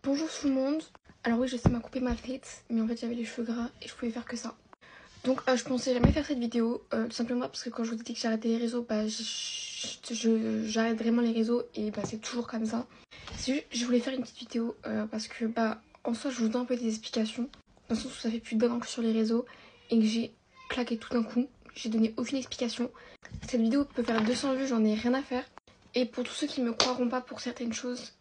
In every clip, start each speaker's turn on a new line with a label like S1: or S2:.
S1: Bonjour tout le monde. Alors oui, je sais m'a coupé ma tête, mais en fait j'avais les cheveux gras et je pouvais faire que ça. Donc je pensais jamais faire cette vidéo, tout simplement parce que quand je vous ai dit que j'arrêtais les réseaux, j'arrête vraiment les réseaux et c'est toujours comme ça. C'est juste, je voulais faire une petite vidéo parce que en soi je vous donne un peu des explications, dans le sens où ça fait plus d'un an que je suis sur les réseaux et que j'ai claqué tout d'un coup. J'ai donné aucune explication. Cette vidéo peut faire 200 vues, j'en ai rien à faire. Et pour tous ceux qui me croiront pas pour certaines choses,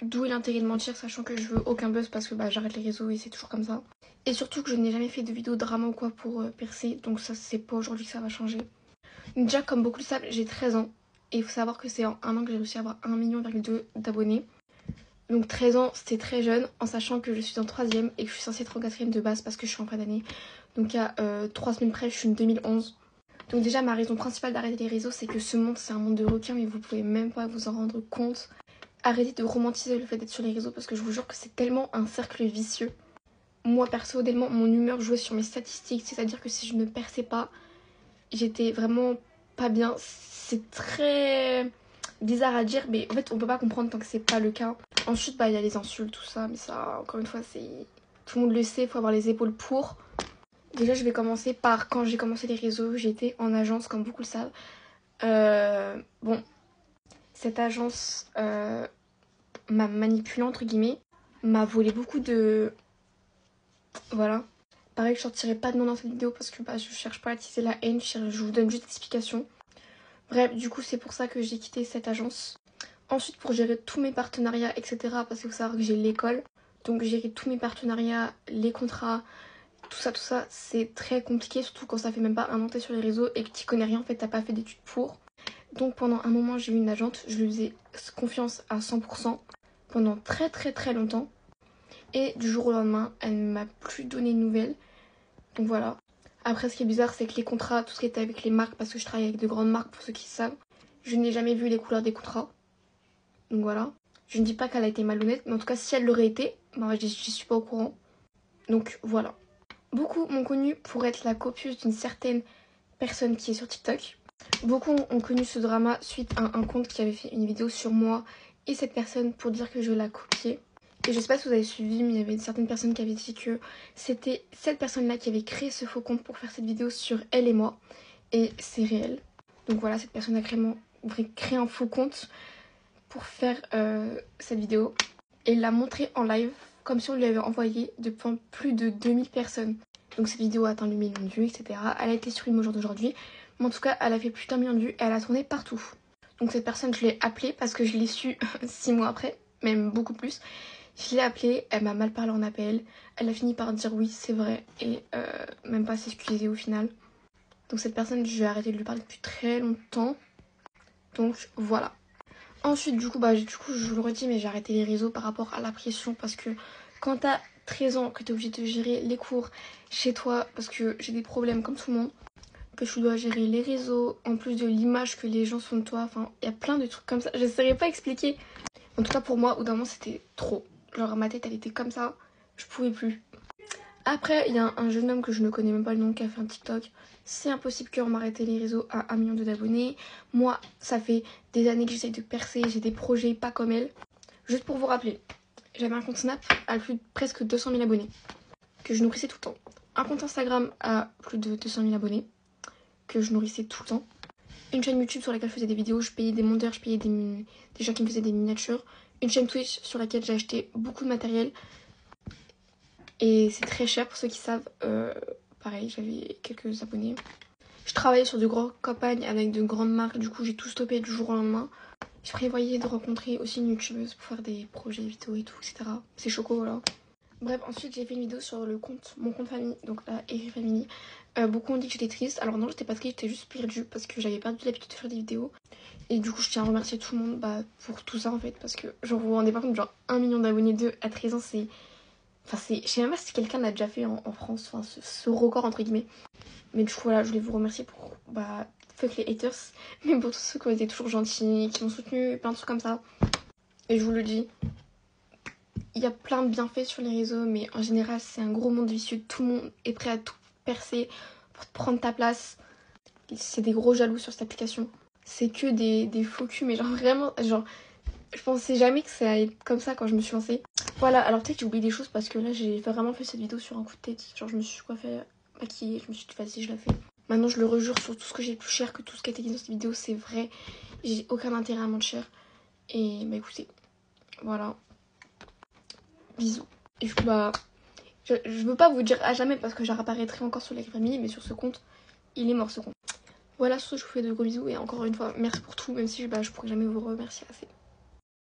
S1: d'où est l'intérêt de mentir, sachant que je veux aucun buzz parce que j'arrête les réseaux et c'est toujours comme ça. Et surtout que je n'ai jamais fait de vidéo drama ou quoi pour percer, donc ça c'est pas aujourd'hui que ça va changer. Donc déjà comme beaucoup le savent, j'ai 13 ans. Et il faut savoir que c'est en un an que j'ai réussi à avoir 1,2 million d'abonnés. Donc 13 ans c'est très jeune, en sachant que je suis en 3ème et que je suis censée être en 4ème de base parce que je suis en fin d'année. Donc il y a 3 semaines près je suis une 2011. Donc déjà ma raison principale d'arrêter les réseaux c'est que ce monde c'est un monde de requins mais vous pouvez même pas vous en rendre compte. Arrêtez de romantiser le fait d'être sur les réseaux parce que je vous jure que c'est tellement un cercle vicieux. Moi personnellement, mon humeur jouait sur mes statistiques, c'est-à-dire que si je ne perçais pas, j'étais vraiment pas bien. C'est très bizarre à dire, mais en fait on peut pas comprendre tant que c'est pas le cas. Ensuite il y a les insultes, tout ça, mais ça encore une fois c'est... Tout le monde le sait, il faut avoir les épaules pour. Déjà je vais commencer par quand j'ai commencé les réseaux, j'étais en agence comme beaucoup le savent. Bon, cette agence m'a manipulé entre guillemets, m'a volé beaucoup de... Voilà. Pareil, je sortirai pas de nom dans cette vidéo parce que je cherche pas à attiser la haine, je vous donne juste l'explication. Bref, du coup c'est pour ça que j'ai quitté cette agence. Ensuite pour gérer tous mes partenariats, etc. Parce qu'il faut savoir que j'ai l'école. Donc gérer tous mes partenariats, les contrats, tout ça, c'est très compliqué. Surtout quand ça fait même pas un an que t'es sur les réseaux et que t'y connais rien, en fait t'as pas fait d'études pour. Donc pendant un moment j'ai eu une agente, je lui faisais confiance à 100% pendant très longtemps. Et du jour au lendemain, elle ne m'a plus donné de nouvelles. Donc voilà. Après, ce qui est bizarre, c'est que les contrats, tout ce qui était avec les marques, parce que je travaille avec de grandes marques pour ceux qui savent, je n'ai jamais vu les couleurs des contrats. Donc voilà. Je ne dis pas qu'elle a été malhonnête, mais en tout cas, si elle l'aurait été, je suis pas au courant. Donc voilà. Beaucoup m'ont connue pour être la copieuse d'une certaine personne qui est sur TikTok. Beaucoup ont connu ce drama suite à un compte qui avait fait une vidéo sur moi et cette personne pour dire que je la copiais. Et je sais pas si vous avez suivi, mais il y avait certaines personnes qui avaient dit que c'était cette personne-là qui avait créé ce faux compte pour faire cette vidéo sur elle et moi. Et c'est réel. Donc voilà, cette personne a créé un faux compte pour faire cette vidéo. Et l'a montré en live, comme si on lui avait envoyé devant plus de 2000 personnes. Donc cette vidéo a atteint le million de vues, etc. Elle a été streamée au jour d'aujourd'hui. Mais en tout cas, elle a fait plus d'1 million de vues et elle a tourné partout. Donc cette personne, je l'ai appelée parce que je l'ai su 6 mois après, même beaucoup plus. Je l'ai appelée, elle m'a mal parlé en appel. Elle a fini par dire oui, c'est vrai, et même pas s'excuser au final. Donc cette personne, je vais arrêter de lui parler depuis très longtemps. Donc voilà. Ensuite, du coup, je vous le redis, mais j'ai arrêté les réseaux par rapport à la pression parce que quand t'as 13 ans, que t'es obligé de gérer les cours chez toi, parce que j'ai des problèmes comme tout le monde, que tu dois gérer les réseaux, en plus de l'image que les gens font de toi, enfin, il y a plein de trucs comme ça. Je ne saurais pas expliquer. En tout cas, pour moi, au d'un moment, c'était trop. Genre, ma tête, elle était comme ça, je pouvais plus. Après, il y a un jeune homme que je ne connais même pas le nom qui a fait un TikTok. C'est impossible qu'on m'arrête les réseaux à 1 million d'abonnés. Moi, ça fait des années que j'essaye de percer, j'ai des projets pas comme elle. Juste pour vous rappeler, j'avais un compte Snap à presque 200 000 abonnés, que je nourrissais tout le temps. Un compte Instagram à plus de 200 000 abonnés, que je nourrissais tout le temps. Une chaîne YouTube sur laquelle je faisais des vidéos, je payais des monteurs, je payais des gens qui me faisaient des miniatures. Une chaîne Twitch sur laquelle j'ai acheté beaucoup de matériel. Et c'est très cher pour ceux qui savent. Pareil, j'avais quelques abonnés. Je travaillais sur de grosses campagnes avec de grandes marques. Du coup, j'ai tout stoppé du jour au lendemain. Je prévoyais de rencontrer aussi une youtubeuse pour faire des projets vidéo et tout, etc. C'est choco, voilà. Bref, ensuite, j'ai fait une vidéo sur mon compte famille, donc la Eri Family. Beaucoup ont dit que j'étais triste. Alors non, j'étais pas triste, j'étais juste perdue parce que j'avais perdu l'habitude de faire des vidéos. Et du coup, je tiens à remercier tout le monde pour tout ça en fait. Parce que, genre, vous vous rendez pas compte, genre 1 million d'abonnés à 13 ans, c'est... Enfin, je sais même pas si quelqu'un l'a déjà fait en France, enfin, ce record entre guillemets. Mais du coup, voilà, je voulais vous remercier pour, fuck les haters, mais pour tous ceux qui ont été toujours gentils, qui m'ont soutenu, plein de trucs comme ça. Et je vous le dis, il y a plein de bienfaits sur les réseaux, mais en général, c'est un gros monde vicieux. Tout le monde est prêt à tout percer pour te prendre ta place. C'est des gros jaloux sur cette application. C'est que des faux culs, mais genre vraiment, genre, Je pensais jamais que ça allait être comme ça quand je me suis lancée. Voilà, alors peut-être j'ai oublié des choses parce que là j'ai vraiment fait cette vidéo sur un coup de tête. Genre je me suis coiffée, maquillée, je me suis dit vas-y je la fais. Maintenant je le rejure sur tout ce que j'ai plus cher, que tout ce qui a été dit dans cette vidéo c'est vrai. J'ai aucun intérêt à mentir. Et bah écoutez, voilà. Bisous. Et du coup bah, je veux pas vous dire à jamais parce que je réapparaîtrai encore sur les familles, mais sur ce compte, il est mort ce compte. Voilà, sur ce je vous fais de gros bisous et encore une fois merci pour tout, même si je pourrais jamais vous remercier assez.